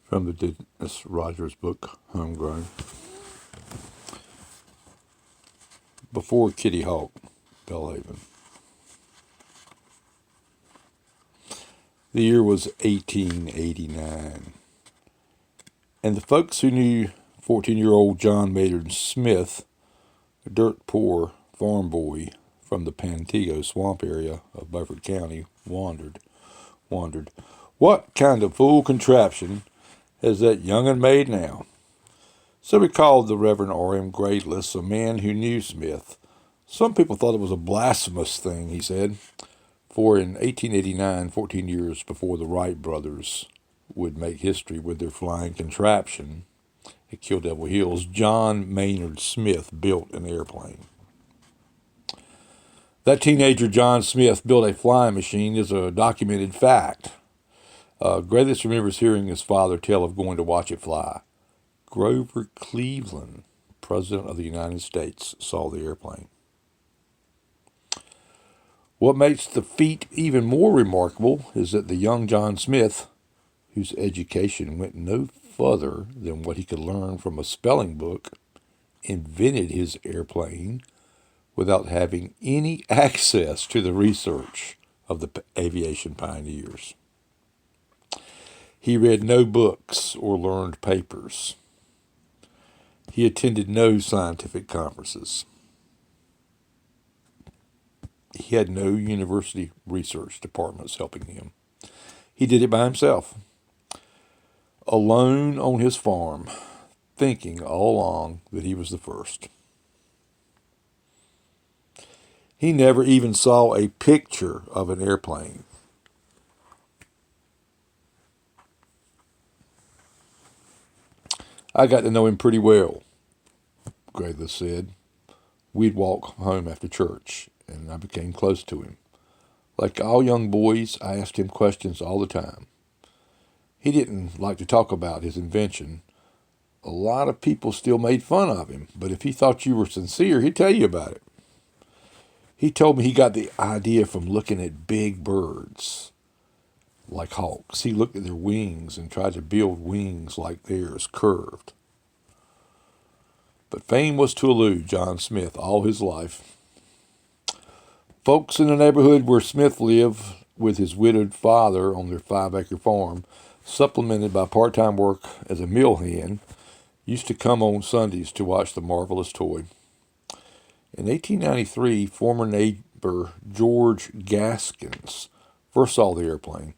from the Dennis Rogers book, Homegrown. Before Kitty Hawk, Belhaven. The year was 1889, and the folks who knew 14-year-old John Maynard Smith, a dirt poor farm boy from the Pantego swamp area of Beaufort County, wondered, what kind of fool contraption has that young'un made now? So we called the Reverend R.M. Gradeless, a man who knew Smith. Some people thought it was a blasphemous thing, he said, for in 1889, 14 years before the Wright brothers would make history with their flying contraption at Kill Devil Hills, John Maynard Smith built an airplane. That teenager John Smith built a flying machine is a documented fact. Grayless remembers hearing his father tell of going to watch it fly. Grover Cleveland, President of the United States, saw the airplane. What makes the feat even more remarkable is that the young John Smith, whose education went no further than what he could learn from a spelling book, invented his airplane without having any access to the research of the aviation pioneers. He read no books or learned papers. He attended no scientific conferences. He had no university research departments helping him. He did it by himself, alone on his farm, thinking all along that he was the first. He never even saw a picture of an airplane. I got to know him pretty well, Grayless said. We'd walk home after church, and I became close to him. Like all young boys, I asked him questions all the time. He didn't like to talk about his invention. A lot of people still made fun of him, but if he thought you were sincere, he'd tell you about it. He told me he got the idea from looking at big birds, like hawks. He looked at their wings and tried to build wings like theirs, curved. But fame was to elude John Smith all his life. Folks in the neighborhood where Smith lived with his widowed father on their 5-acre farm, supplemented by part-time work as a mill hand, used to come on Sundays to watch the marvelous toy. In 1893, former neighbor George Gaskins first saw the airplane.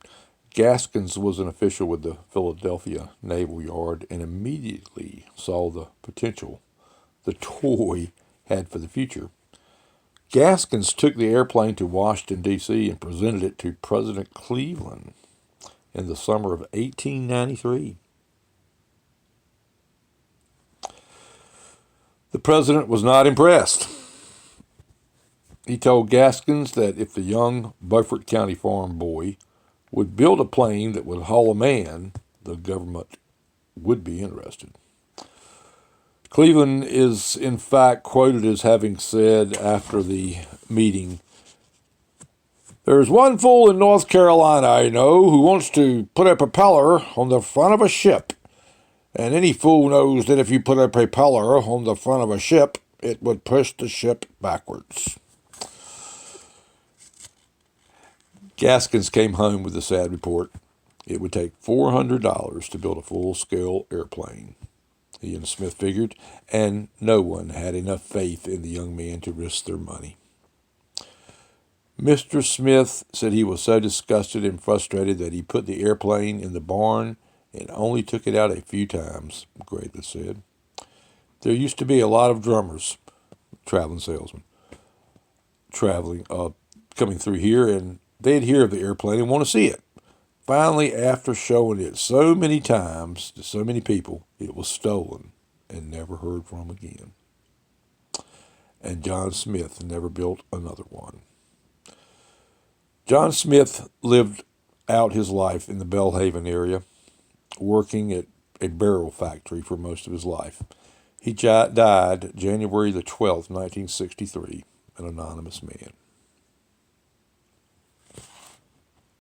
Gaskins was an official with the Philadelphia Naval Yard and immediately saw the potential the toy had for the future. Gaskins took the airplane to Washington, D.C. and presented it to President Cleveland in the summer of 1893. The president was not impressed. He told Gaskins that if the young Beaufort County farm boy would build a plane that would haul a man, the government would be interested. Cleveland is, in fact, quoted as having said after the meeting, "There's one fool in North Carolina I know who wants to put a propeller on the front of a ship. And any fool knows that if you put a propeller on the front of a ship, it would push the ship backwards." Gaskins came home with the sad report. It would take $400 to build a full-scale airplane, he and Smith figured, and no one had enough faith in the young man to risk their money. Mr. Smith said he was so disgusted and frustrated that he put the airplane in the barn and only took it out a few times, Grayless said. There used to be a lot of drummers, traveling salesmen, coming through here, and they'd hear of the airplane and want to see it. Finally, after showing it so many times to so many people, it was stolen and never heard from again. And John Smith never built another one. John Smith lived out his life in the Belhaven area, working at a barrel factory for most of his life. He died January the 12th, 1963, an anonymous man.